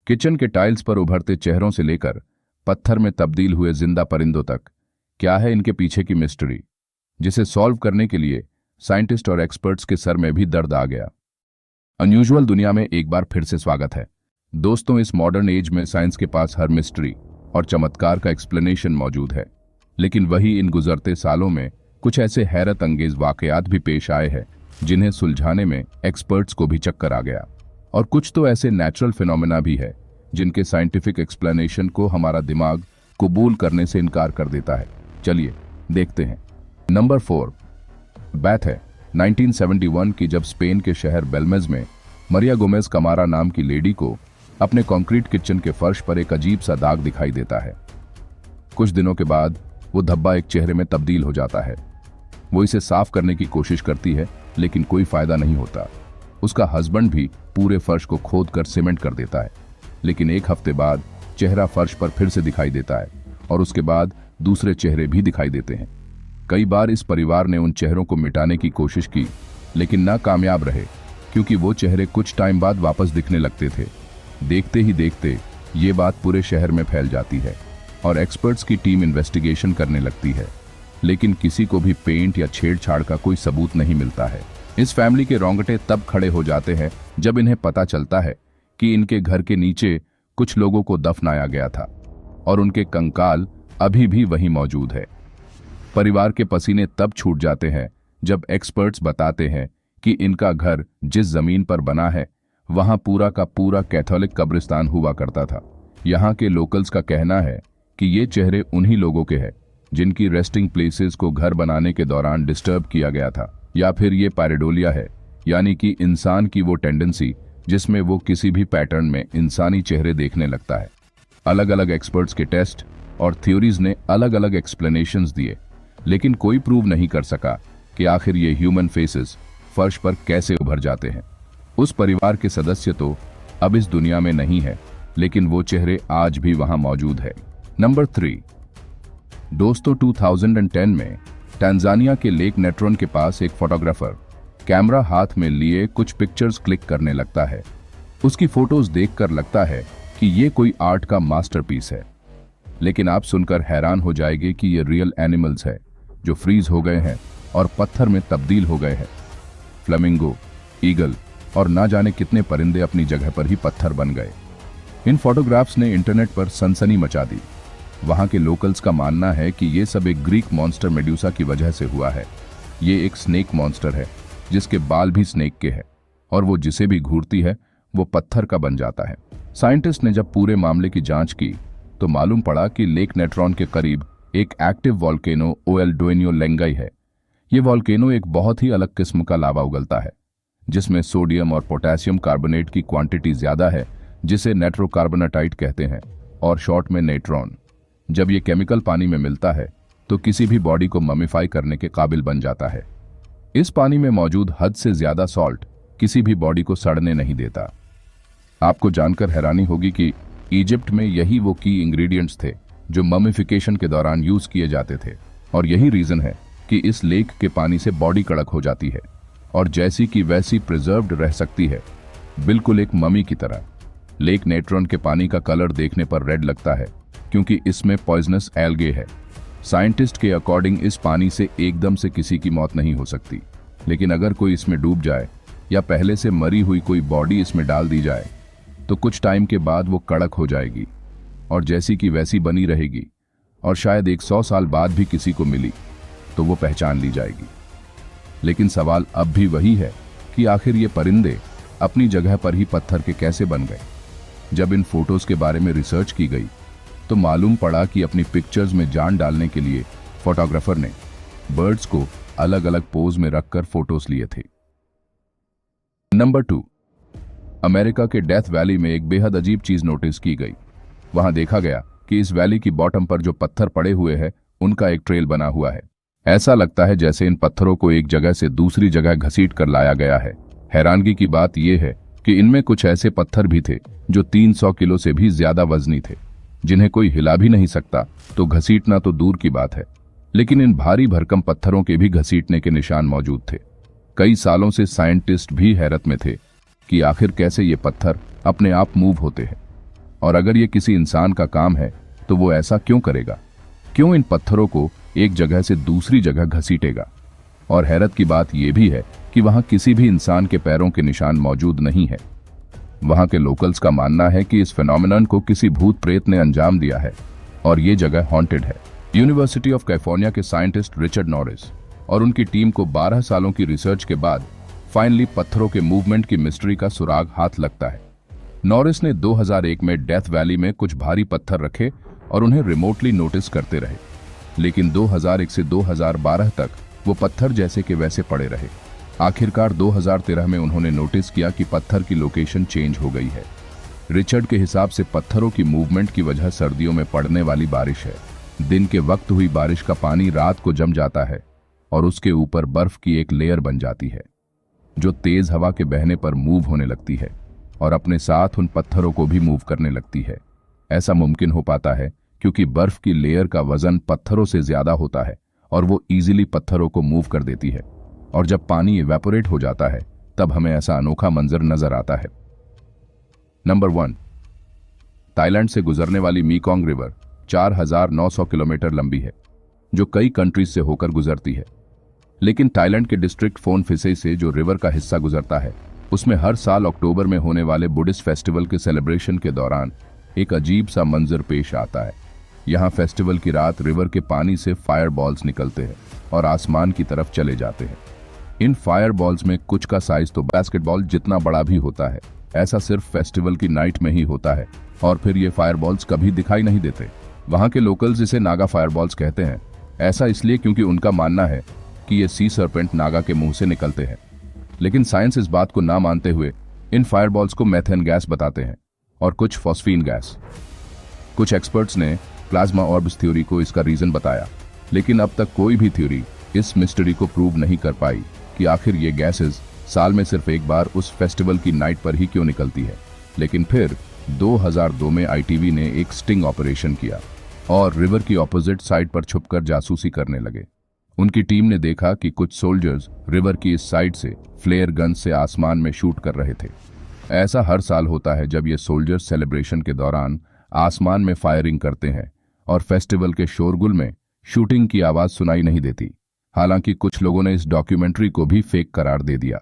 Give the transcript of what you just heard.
Kitchen के tiles पर उभरते चेहरों से लेकर पत्थर में तब्दील हुए जिंदा परिंदों तक, क्या है इनके पीछे की मिस्ट्री, जिसे सॉल्व करने के लिए साइंटिस्ट और एक्सपर्ट्स के सर में भी दर्द आ गया। अनयूजुअल दुनिया में एक बार फिर से स्वागत है दोस्तों। इस मॉडर्न एज में साइंस के पास हर मिस्ट्री और चमत्कार का एक्सप्लेनेशन मौजूद है, लेकिन वही इन गुजरते सालों में कुछ ऐसे हैरत अंगेज वाकयात भी पेश आए हैं जिन्हें सुलझाने में एक्सपर्ट्स को भी चक्कर आ गया। और कुछ तो ऐसे नेचुरल फिनोमेना भी है जिनके साइंटिफिक एक्सप्लेनेशन को हमारा दिमाग कबूल करने से इनकार कर देता है। चलिए देखते हैं। नंबर 4 बात है 1971 की, जब स्पेन के शहर बेल्मेज में मरिया गोमेज कमारा नाम की लेडी को अपने कंक्रीट किचन के फर्श पर एक अजीब सा दाग दिखाई देता है। कुछ दिनों के बाद वो धब्बा एक चेहरे में तब्दील हो जाता है। वो इसे साफ करने की कोशिश करती है, लेकिन कोई फायदा नहीं होता। उसका हस्बैंड भी पूरे फर्श को खोद कर सीमेंट कर देता है, लेकिन एक हफ्ते बाद चेहरा फर्श पर फिर से दिखाई देता है और उसके बाद दूसरे चेहरे भी दिखाई देते हैं। कई बार इस परिवार ने उन चेहरों को मिटाने की कोशिश की, लेकिन नाकामयाब रहे, क्योंकि वो चेहरे कुछ टाइम बाद वापस दिखने लगते थे। देखते ही देखते ये बात पूरे शहर में फैल जाती है और एक्सपर्ट्स की टीम इन्वेस्टिगेशन करने लगती है, लेकिन किसी को भी पेंट या छेड़छाड़ का कोई सबूत नहीं मिलता है। इस फैमिली के रोंगटे तब खड़े हो जाते हैं जब इन्हें पता चलता है कि इनके घर के नीचे कुछ लोगों को दफनाया गया था और उनके कंकाल अभी भी वहीं मौजूद है। परिवार के पसीने तब छूट जाते हैं जब एक्सपर्ट्स बताते हैं कि इनका घर जिस जमीन पर बना है वहां पूरा का पूरा कैथोलिक कब्रिस्तान हुआ करता था। यहाँ के लोकल्स का कहना है कि ये चेहरे उन्हीं लोगों के हैं जिनकी रेस्टिंग प्लेसेस को घर बनाने के दौरान डिस्टर्ब किया गया था, या फिर ये पैरेडोलिया है, यानी कि इंसान की वो टेंडेंसी जिसमें वो किसी भी पैटर्न में इंसानी चेहरे देखने लगता है। अलग अलग एक्सपर्ट्स के टेस्ट और थ्योरीज ने अलग अलग एक्सप्लेनेशंस दिए, लेकिन कोई प्रूव नहीं कर सका कि आखिर ये ह्यूमन फेसेस फर्श पर कैसे उभर जाते हैं। उस परिवार के सदस्य तो अब इस दुनिया में नहीं है, लेकिन वो चेहरे आज भी वहां मौजूद है। नंबर 3 दोस्तों, 2010 में टांजानिया के लेक नेट्रॉन के पास एक फोटोग्राफर कैमरा हाथ में लिए कुछ पिक्चर्स क्लिक करने लगता है। उसकी फोटोज देखकर लगता है कि ये कोई आर्ट का मास्टरपीस है, लेकिन आप सुनकर हैरान हो जाएंगे कि ये रियल एनिमल्स है जो फ्रीज हो गए हैं और पत्थर में तब्दील हो गए हैं। फ्लेमिंगो, ईगल और ना जाने कितने परिंदे अपनी जगह पर ही पत्थर बन गए। इन फोटोग्राफ्स ने इंटरनेट पर सनसनी मचा दी। वहां के लोकल्स का मानना है कि ये सब एक ग्रीक मॉन्स्टर मेडुसा की वजह से हुआ है। ये एक स्नेक मॉन्स्टर है जिसके बाल भी स्नेक के हैं और वो जिसे भी घूरती है वो पत्थर का बन जाता है। साइंटिस्ट ने जब पूरे मामले की जांच की तो मालूम पड़ा कि लेक नेट्रॉन के करीब एक एक्टिव वॉल्केनो ओएल डुएनियो लेंगाई है। ये वॉल्केनो एक बहुत ही अलग किस्म का लावा उगलता है जिसमें सोडियम और पोटेशियम कार्बोनेट की क्वांटिटी ज्यादा है, जिसे नेट्रोकार्बोनाटाइट कहते हैं और शॉर्ट में नेट्रॉन। जब ये केमिकल पानी में मिलता है तो किसी भी बॉडी को ममिफाई करने के काबिल बन जाता है। इस पानी में मौजूद हद से ज्यादा सॉल्ट किसी भी बॉडी को सड़ने नहीं देता। आपको जानकर हैरानी होगी कि इजिप्ट में यही वो की इंग्रेडिएंट्स थे जो ममिफिकेशन के दौरान यूज किए जाते थे, और यही रीजन है कि इस लेक के पानी से बॉडी कड़क हो जाती है और जैसी की वैसी प्रिजर्व्ड रह सकती है, बिल्कुल एक ममी की तरह। लेक नेट्रॉन के पानी का कलर देखने पर रेड लगता है क्योंकि इसमें पॉइजनस एल्गे है। साइंटिस्ट के अकॉर्डिंग इस पानी से एकदम से किसी की मौत नहीं हो सकती, लेकिन अगर कोई इसमें डूब जाए या पहले से मरी हुई कोई बॉडी इसमें डाल दी जाए तो कुछ टाइम के बाद वो कड़क हो जाएगी और जैसी की वैसी बनी रहेगी, और शायद 100 साल बाद भी किसी को मिली तो वो पहचान ली जाएगी। लेकिन सवाल अब भी वही है कि आखिर ये परिंदे अपनी जगह पर ही पत्थर के कैसे बन गए। जब इन फोटोज के बारे में रिसर्च की गई तो मालूम पड़ा कि अपनी पिक्चर्स में जान डालने के लिए फोटोग्राफर ने बर्ड्स को अलग अलग पोज में रखकर फोटोज लिए थे। नंबर 2 अमेरिका के डेथ वैली में एक बेहद अजीब चीज नोटिस की गई। वहां देखा गया कि इस वैली की बॉटम पर जो पत्थर पड़े हुए हैं उनका एक ट्रेल बना हुआ है। ऐसा लगता है जैसे इन पत्थरों को एक जगह से दूसरी जगह घसीट कर लाया गया है। हैरानगी की बात यह है कि इनमें कुछ ऐसे पत्थर भी थे जो 300 किलो से भी ज्यादा वजनी थे, जिन्हें कोई हिला भी नहीं सकता, तो घसीटना तो दूर की बात है। लेकिन इन भारी भरकम पत्थरों के भी घसीटने के निशान मौजूद थे। कई सालों से साइंटिस्ट भी हैरत में थे कि आखिर कैसे ये पत्थर अपने आप मूव होते हैं। और अगर ये किसी इंसान का काम है तो वो ऐसा क्यों करेगा? क्यों इन पत्थरों को एक जगह से दूसरी जगह घसीटेगा? और हैरत की बात यह भी है कि वहां किसी भी इंसान के पैरों के निशान मौजूद नहीं है। वहां के लोकल्स का मानना है कि इस फेनोमेनन को किसी भूत प्रेत ने अंजाम दिया है और ये जगह हॉन्टेड है। यूनिवर्सिटी ऑफ कैलिफोर्निया के साइंटिस्ट रिचर्ड नॉरिस और उनकी टीम को 12 सालों की रिसर्च के बाद फाइनली पत्थरों के मूवमेंट की मिस्ट्री का सुराग हाथ लगता है। नॉरिस ने 2001 में डेथ वैली में कुछ भारी पत्थर रखे और उन्हें रिमोटली नोटिस करते रहे, लेकिन 2001 से 2012 तक वो पत्थर जैसे के वैसे पड़े रहे। आखिरकार 2013 में उन्होंने नोटिस किया कि पत्थर की लोकेशन चेंज हो गई है। रिचर्ड के हिसाब से पत्थरों की मूवमेंट की वजह सर्दियों में पड़ने वाली बारिश है। दिन के वक्त हुई बारिश का पानी रात को जम जाता है और उसके ऊपर बर्फ की एक लेयर बन जाती है, जो तेज हवा के बहने पर मूव होने लगती है और अपने साथ उन पत्थरों को भी मूव करने लगती है। ऐसा मुमकिन हो पाता है क्योंकि बर्फ की लेयर का वजन पत्थरों से ज्यादा होता है और वो इजीली पत्थरों को मूव कर देती है, और जब पानी इवेपोरेट हो जाता है तब हमें ऐसा अनोखा मंजर नजर आता है। नंबर 1, थाईलैंड से गुजरने वाली मीकोंग रिवर 4900 किलोमीटर लंबी है, जो कई कंट्रीज से होकर गुजरती है। लेकिन थाईलैंड के डिस्ट्रिक्ट फोन फिसे से जो रिवर का हिस्सा गुजरता है, उसमें हर साल अक्टूबर में होने वाले बुद्धिस्ट फेस्टिवल के सेलिब्रेशन के दौरान एक अजीब सा मंजर पेश आता है। यहाँ फेस्टिवल की रात रिवर के पानी से फायर बॉल्स निकलते हैं और आसमान की तरफ चले जाते हैं। इन फायर बॉल्स में कुछ का साइज तो बास्केटबॉल जितना बड़ा भी होता है। ऐसा सिर्फ फेस्टिवल की नाइट में ही होता है और फिर ये फायर बॉल्स कभी दिखाई नहीं देते। वहाँ के लोकल्स इसे नागा फायर बॉल्स कहते हैं। ऐसा इसलिए क्योंकि उनका मानना है कि ये सी सर्पेंट नागा के मुंह से निकलते हैं। लेकिन साइंस इस बात को ना मानते हुए इन फायरबॉल्स को मेथेन गैस बताते हैं और कुछ फॉस्फीन गैस। कुछ एक्सपर्ट्स ने प्लाज्मा ऑर्ब्स थ्योरी को इसका रीजन बताया, लेकिन अब तक कोई भी थ्योरी इस मिस्ट्री को प्रूव नहीं कर पाई कि आखिर ये गैसेस साल में सिर्फ एक बार उस फेस्टिवल की नाइट पर ही क्यों निकलती है। लेकिन फिर 2002 में आईटीवी ने एक स्टिंग ऑपरेशन किया और रिवर की ऑपोजिट साइड पर छुपकर जासूसी करने लगे। उनकी टीम ने देखा कि कुछ सोल्जर्स रिवर की इस साइड से फ्लेयर गन से आसमान में शूट कर रहे थे। ऐसा हर साल होता है जब ये सोल्जर्स सेलिब्रेशन के दौरान आसमान में फायरिंग करते हैं और फेस्टिवल के शोरगुल में शूटिंग की आवाज सुनाई नहीं देती। हालांकि कुछ लोगों ने इस डॉक्यूमेंट्री को भी फेक करार दे दिया।